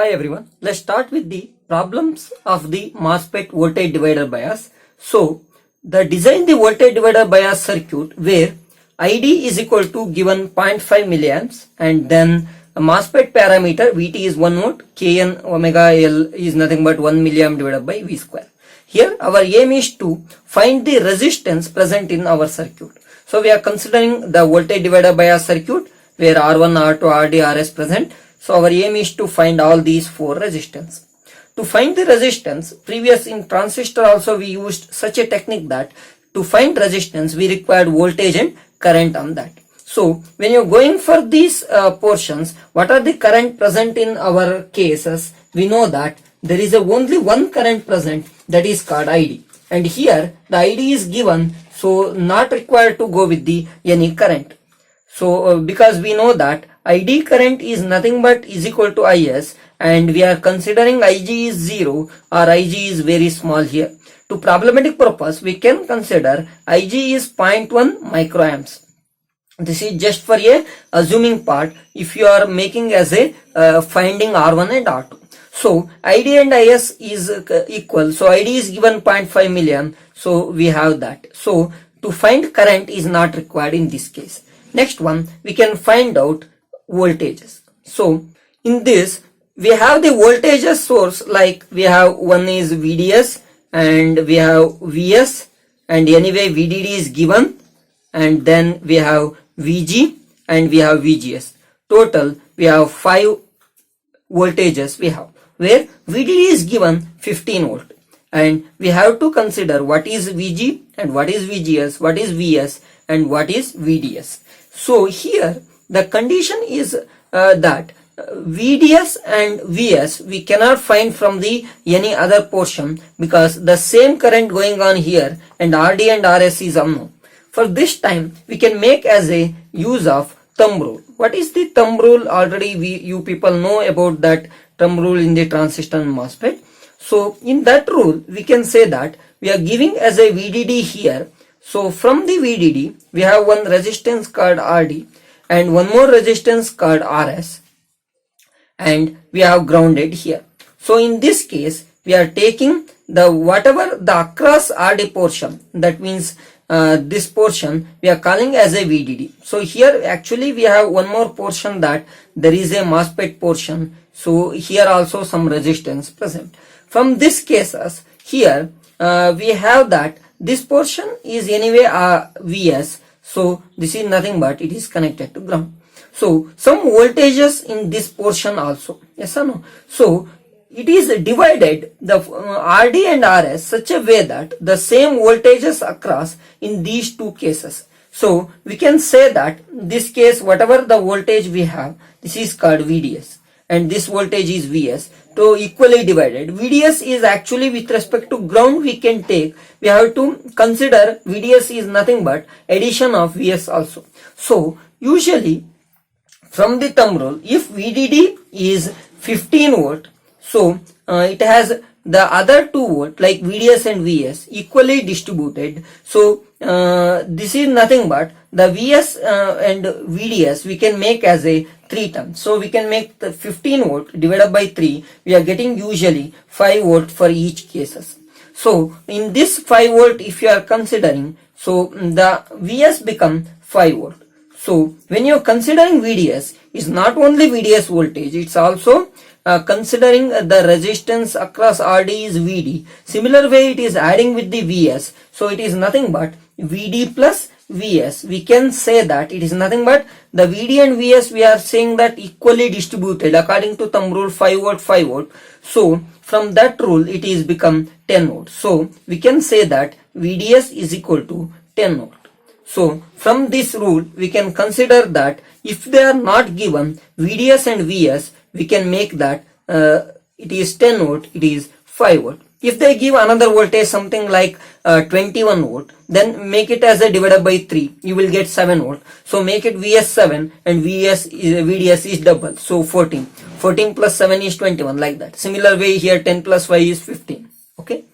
Hi everyone, let's start with the problems of the MOSFET voltage divider bias. So, design the voltage divider bias circuit where ID is equal to given 0.5 milliamps and then a MOSFET parameter Vt is 1 volt, Kn omega L is nothing but 1 milliamp divided by V square. Here our aim is to find the resistance present in our circuit. So we are considering the voltage divider bias circuit where R1, R2, Rd, Rs present. So our aim is to find all these four resistance. To find the resistance, previous in transistor also we used such a technique that to find resistance we required voltage and current on that. So when you're going for these portions, what are the current present in our cases? We know that there is only one current present, that is called ID. And here the ID is given, so not required to go with the any current. So because we know that ID current is nothing but is equal to Is, and we are considering Ig is 0 or Ig is very small here. To problematic purpose, we can consider Ig is 0.1 microamps. This is just for a assuming part if you are making as a finding R1 and R2. So ID and Is is equal. So ID is given 0.5 milliamp. So we have that. So to find current is not required in this case. Next one, we can find out voltages. So in this we have the voltages source, like we have one is VDS and we have VS, and anyway VDD is given, and then we have VG and we have VGS. Total we have 5 voltages we have, where VDD is given 15 volt, and we have to consider what is VG and what is VGS, what is VS and what is VDS. So here the condition is that VDS and VS we cannot find from the any other portion because the same current going on here, and RD and RS is unknown. For this time we can make as a use of thumb rule. What is the thumb rule? Already you people know about that thumb rule in the transistor and MOSFET. So in that rule we can say that we are giving as a VDD here. So from the VDD we have one resistance called RD and one more resistance called RS, and we have grounded here. So in this case we are taking the whatever the across RD portion, that means this portion we are calling as a VDD. So here actually we have one more portion that there is a MOSFET portion. So here also some resistance present. From this cases here we have that this portion is anyway VS. So this is nothing but it is connected to ground. So some voltages in this portion also, yes or no? So it is divided the RD and RS such a way that the same voltages across in these two cases. So we can say that this case whatever the voltage we have, this is called VDS and this voltage is VS, so equally divided. VDS is actually with respect to ground we can take, we have to consider VDS is nothing but addition of VS also. So usually from the thumb rule, if VDD is 15 volt, so it has the other 2 volt like VDS and VS equally distributed. So this is nothing but the VS and VDS we can make as a 3 terms. So we can make the 15 volt divided by 3. We are getting usually 5 volt for each cases. So in this 5 volt if you are considering, so the VS become 5 volt. So when you are considering VDS, it's not only VDS voltage, it's also considering the resistance across RD is VD. Similar way it is adding with the VS. So it is nothing but VD plus VS. We can say that it is nothing but the VD and VS we are saying that equally distributed according to thumb rule 5 volt 5 volt. So from that rule it is become 10 volt. So we can say that VDS is equal to 10 volt. So from this rule we can consider that if they are not given VDS and VS, we can make that it is 10 volt, it is 5 volt. If they give another voltage something like 21 volt, then make it as a divided by 3, you will get 7 volt. So make it VS7 and VDS is double, so 14. 14 plus 7 is 21, like that. Similar way here 10 plus 5 is 15. Okay.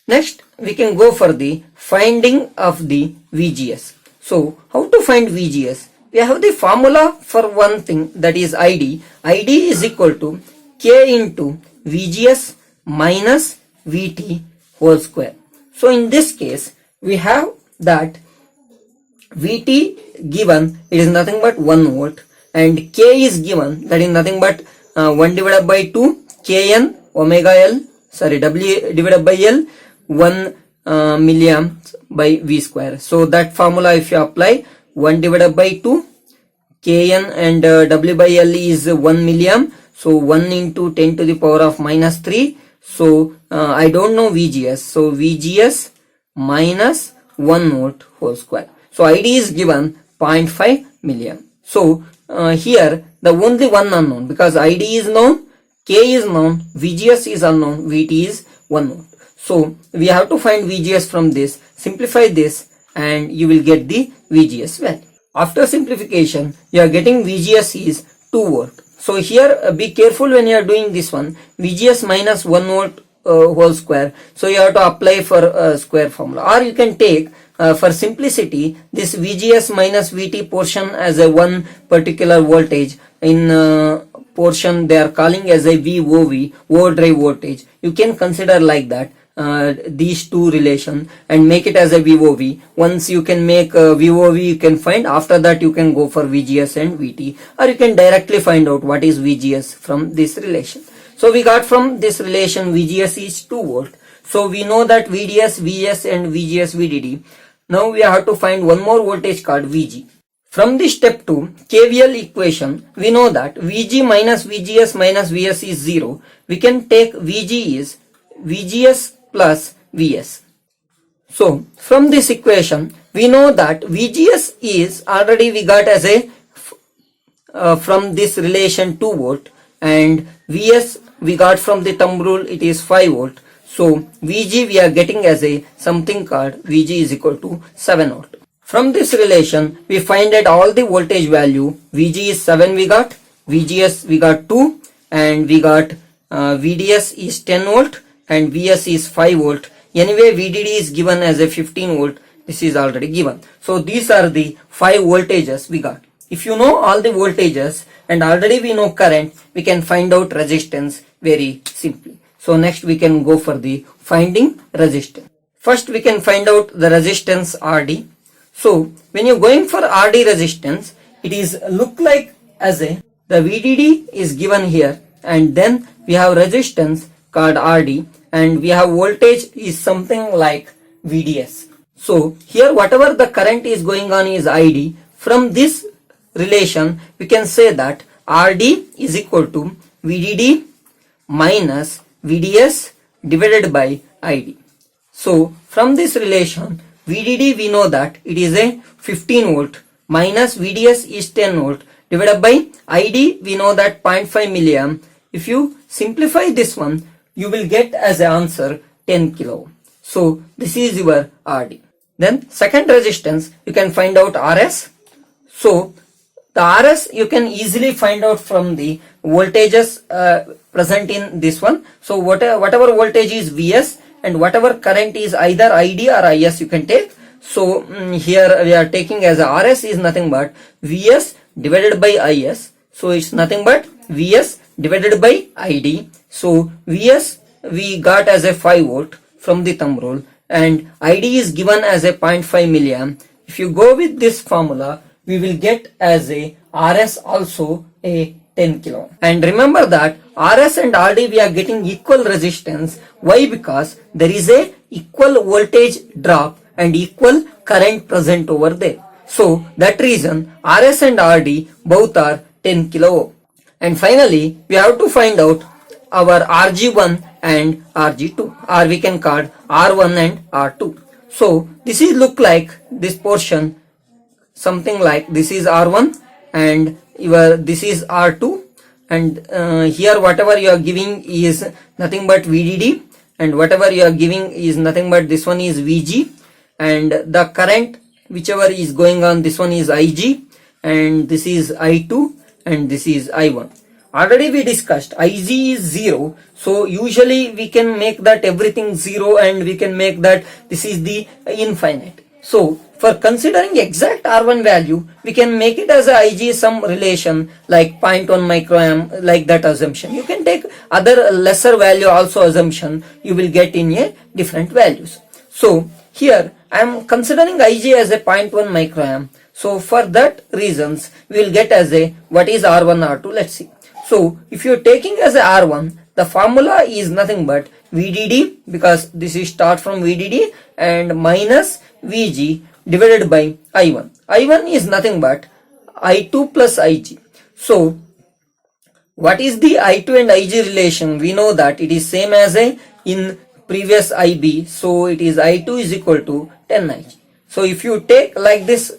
Next we can go for the finding of the VGS. So how to find VGS? We have the formula for one thing, that is ID. ID is equal to K into VGS minus VT whole square. So in this case, we have that Vt given, it is nothing but 1 volt, and K is given, that is nothing but 1 divided by 2 Kn omega L, W divided by L, 1 milliamps by V square. So that formula if you apply, 1 divided by 2 Kn and W by L is 1 milliamp, so 1 into 10 to the power of minus 3. So I don't know VGS, so VGS minus 1 volt whole square. So ID is given 0.5 milliamp. So here the only one unknown, because ID is known, K is known, VGS is unknown, VT is 1 volt. So we have to find VGS from this. Simplify this and you will get the VGS value. After simplification, you are getting VGS is 2 volt. So here be careful when you are doing this one. VGS minus 1 volt whole square. So you have to apply for square formula, or you can take for simplicity this VGS minus VT portion as a one particular voltage. In portion they are calling as a VOV, overdrive voltage. You can consider like that these two relation and make it as a VOV. Once you can make VOV, you can find, after that you can go for VGS and VT, or you can directly find out what is VGS from this relation. So we got from this relation VGS is 2 volt. So we know that VDS, VS and VGS, VDD. Now we have to find one more voltage called VG. From this step 2 KVL equation, we know that VG minus VGS minus VS is 0. We can take VG is VGS plus VS. So from this equation, we know that VGS is already we got as a from this relation 2 volt, and VS we got from the thumb rule, it is 5 volt. So VG we are getting as a something called VG is equal to 7 volt. From this relation we find that all the voltage value. VG is 7 we got, VGS we got 2, and we got VDS is 10 volt and VS is 5 volt. Anyway VDD is given as a 15 volt. This is already given. So these are the 5 voltages we got. If you know all the voltages and already we know current, we can find out resistance very simply. So next we can go for the finding resistance. First we can find out the resistance RD. So when you're going for RD resistance, it is look like as a, the VDD is given here, and then we have resistance called RD, and we have voltage is something like VDS. So here whatever the current is going on is ID. From this relation we can say that RD is equal to VDD minus VDS divided by ID. So from this relation VDD we know that it is a 15 volt minus VDS is 10 volt divided by ID we know that 0.5 milliamp. If you simplify this one, you will get as an answer 10 kilo. So this is your RD. Then second resistance you can find out RS. So the RS you can easily find out from the voltages present in this one. So whatever voltage is VS and whatever current is either ID or IS you can take. So here we are taking as a RS is nothing but VS divided by IS. So it's nothing but VS divided by ID. So VS we got as a 5 volt from the thumb rule, and ID is given as a 0.5 milliamp. If you go with this formula, we will get as a RS also a 10 kilo. And remember that RS and RD we are getting equal resistance. Why? Because there is a equal voltage drop and equal current present over there. So that reason RS and RD both are 10 kilo. And finally we have to find out our RG1 and RG2, or we can call R1 and R2. So this is look like this portion something like this is R1 and this is R2, and here whatever you are giving is nothing but VDD, and whatever you are giving is nothing but this one is VG, and the current whichever is going on, this one is IG, and this is I2, and this is I1. Already we discussed IG is 0, so usually we can make that everything 0 and we can make that this is the infinite. So for considering exact R1 value, we can make it as a IG some relation like 0.1 microamp, like that assumption. You can take other lesser value also assumption you will get in a different values. So here I am considering Ig as a 0.1 microamp. So for that reasons we will get as a what is R1 R2, let's see. So if you are taking as a R1, the formula is nothing but VDD, because this is start from VDD, and minus VG divided by I1. I1 is nothing but I2 plus Ig. So what is the I2 and Ig relation? We know that it is same as a in previous IB. So it is I2 is equal to 10 Ig. So if you take like this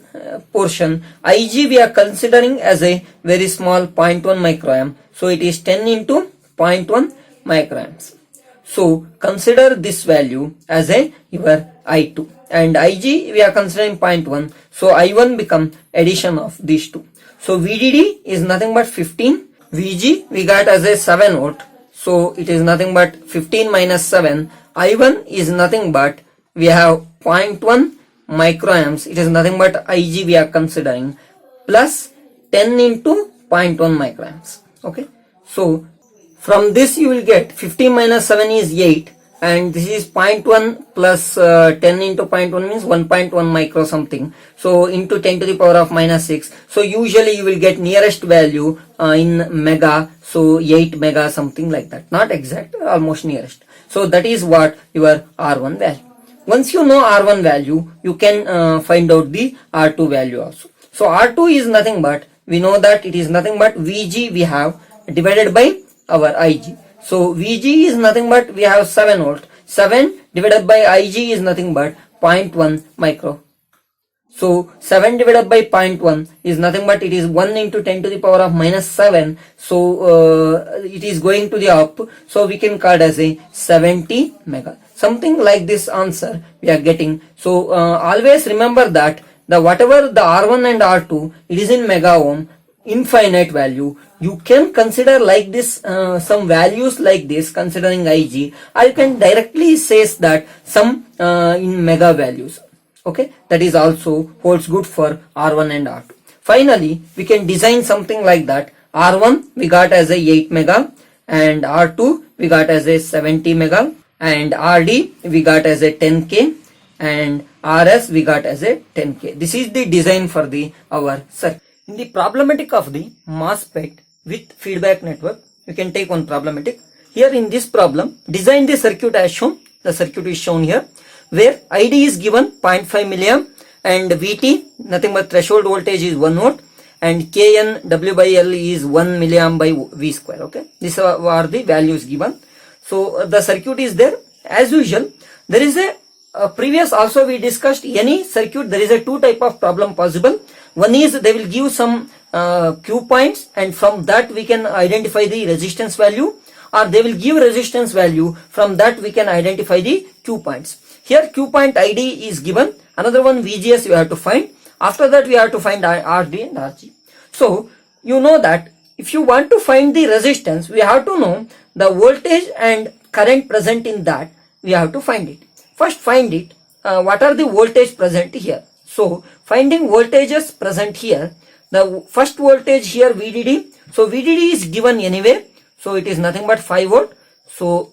portion, Ig we are considering as a very small 0.1 microamp. So it is 10 into 0.1 microamps. So consider this value as a your I2, and Ig we are considering 0.1. So I1 become addition of these two. So VDD is nothing but 15. VG we got as a 7 volt. So it is nothing but 15 minus 7. I1 is nothing but we have 0.1 microamps. It is nothing but Ig we are considering plus 10 into 0.1 microamps. Okay. So from this you will get 15 minus 7 is 8, and this is 0.1 plus 10 into 0.1 means 1.1 micro something. So into 10 to the power of minus 6. So usually you will get nearest value in mega. So 8 mega something like that. Not exact, almost nearest. So that is what your R1 value. Once you know R1 value, you can find out the R2 value also. So R2 is nothing but, we know that it is nothing but VG we have divided by our Ig. So VG is nothing but we have 7 volt. 7 divided by Ig is nothing but 0.1 micro. So 7 divided by 0.1 is nothing but it is 1 into 10 to the power of minus 7. So it is going to the up. So we can call it as a 70 mega. Something like this answer we are getting. So always remember that the whatever the R1 and R2, it is in mega ohm, infinite value. You can consider like this some values like this considering Ig, or you can directly says that some in mega values. Okay, that is also holds good for R1 and R2. Finally, we can design something like that. R1 we got as a 8 mega, and R2 we got as a 70 mega, and RD we got as a 10K, and RS we got as a 10K. This is the design for the our circuit. In the problematic of the MOSFET with feedback network, you can take one problematic. Here in this problem, design the circuit as shown. The circuit is shown here, where ID is given 0.5 milliamp and VT, nothing but threshold voltage is 1 volt, and Kn W by L is 1 milliamp by V square. Okay, these are the values given. So the circuit is there as usual. There is a previous also we discussed any circuit, there is a two type of problem possible. One is they will give some Q points, and from that we can identify the resistance value, or they will give resistance value, from that we can identify the Q points. Here Q point ID is given, another one VGS we have to find. After that we have to find RD and RG. So you know that if you want to find the resistance, we have to know the voltage and current present in that. We have to find it. First find it. What are the voltage present here? So finding voltages present here, the first voltage here VDD. So VDD is given anyway. So it is nothing but 5 volt. So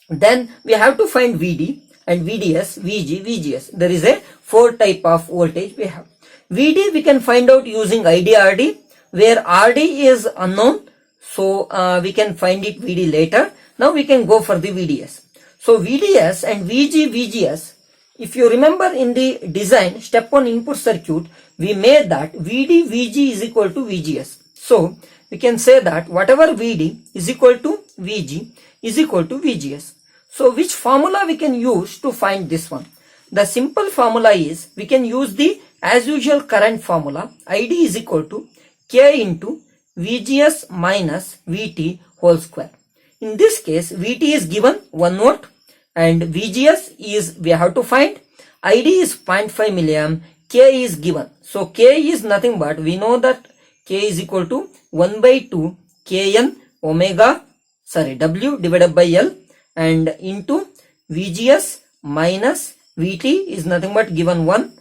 then we have to find VD and VDS, VG, VGS. There is a 4 type of voltage we have. VD we can find out using IDRD, where RD is unknown. So we can find it VD later. Now we can go for the VDS. So VDS and VG, VGS. If you remember in the design step 1 input circuit, we made that VD, VG is equal to VGS. So we can say that whatever VD is equal to VG is equal to VGS. So which formula we can use to find this one? The simple formula is we can use the as usual current formula. ID is equal to K into VGS minus VT whole square. In this case, VT is given 1 volt and VGS is we have to find. ID is 0.5 milliamp. K is given. So K is nothing but we know that K is equal to 1 by 2 Kn W divided by L, and into VGS minus VT is nothing but given 1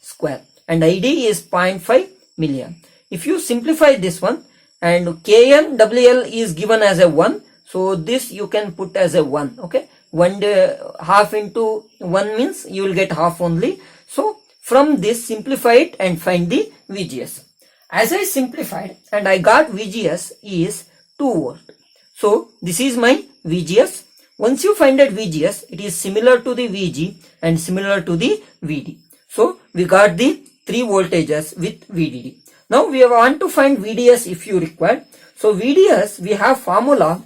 square, and ID is 0.5 milliamp. If you simplify this one, and Kn WL is given as a 1, So this you can put as a 1. Okay, half into 1 means you will get half only. So from this, simplify it and find the VGS. As I simplified and I got VGS is 2 volt. So this is my VGS. Once you find that VGS, it is similar to the VG and similar to the VD. So we got the 3 voltages with VDD. Now we want to find VDS if you require. So VDS, we have formula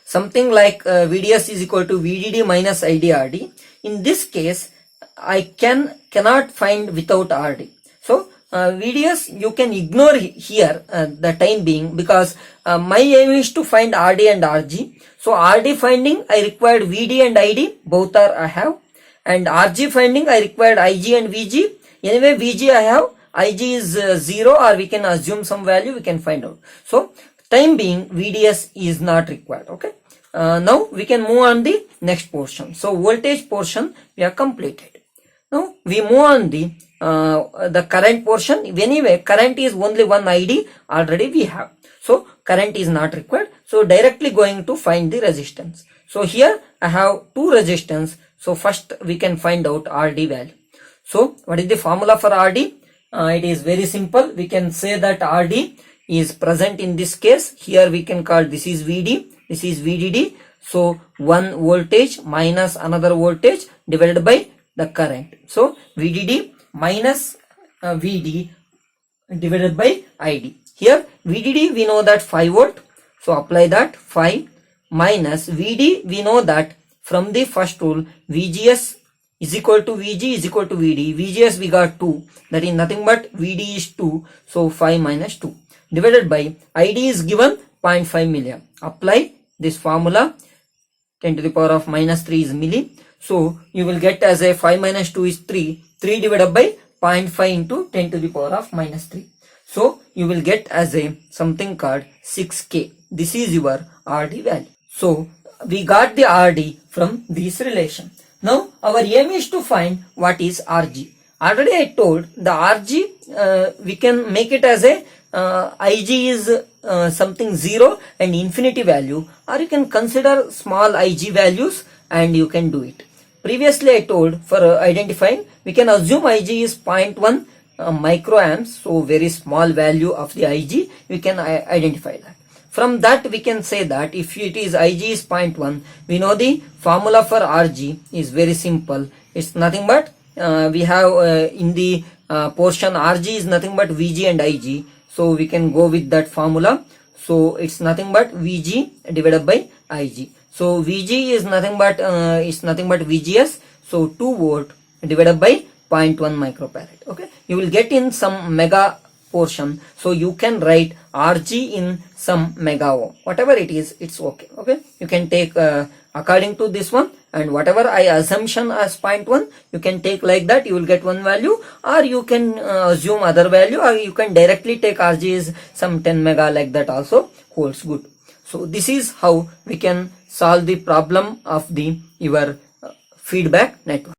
something like VDS is equal to VDD minus IDRD. In this case, I cannot find without RD. So VDS you can ignore here the time being, because my aim is to find RD and RG. So RD finding I required VD and ID, both are I have, and RG finding I required IG and VG. Anyway VG I have, IG is 0, or we can assume some value, we can find out. So time being VDS is not required. Okay, now we can move on the next portion. So voltage portion we have completed. Now we move on the current portion. Anyway current is only 1 ID already we have, so current is not required. So directly going to find the resistance. So here I have 2 resistance. So first we can find out RD value. So what is the formula for RD? It is very simple. We can say that RD is present in this case. Here we can call this is VD, this is VDD. So one voltage minus another voltage divided by the current. So VDD minus VD divided by ID. Here VDD we know that 5 volt. So apply that 5 minus VD, we know that from the first rule VGS is equal to VG is equal to VD. VGS we got 2, that is nothing but VD is 2. So 5 minus 2 divided by ID is given 0.5 milliamp. Apply this formula, 10 to the power of minus 3 is milli. So you will get as a 5 minus 2 is 3. 3 divided by 0.5 into 10 to the power of minus 3. So you will get as a something called 6K. This is your RD value. So we got the RD from this relation. Now our aim is to find what is RG. Already I told the RG we can make it as a IG is something 0 and infinity value, or you can consider small IG values and you can do it. Previously I told for identifying we can assume IG is 0.1 microamps, so very small value of the IG we can identify that. From that we can say that if it is IG is 0.1, we know the formula for RG is very simple. It's nothing but we have in the portion RG is nothing but VG and IG. So we can go with that formula. So it's nothing but VG divided by IG. So VG is nothing but VGS. So 2 volt divided by 0.1 microfarad. Okay, you will get in some mega portion. So you can write RG in some mega ohm. Whatever it is, it's okay. Okay, you can take according to this one, and whatever I assumption as 0.1, you can take like that, you will get one value, or you can assume other value, or you can directly take RG is some 10 mega, like that also holds good. So this is how we can solve the problem of the your feedback network.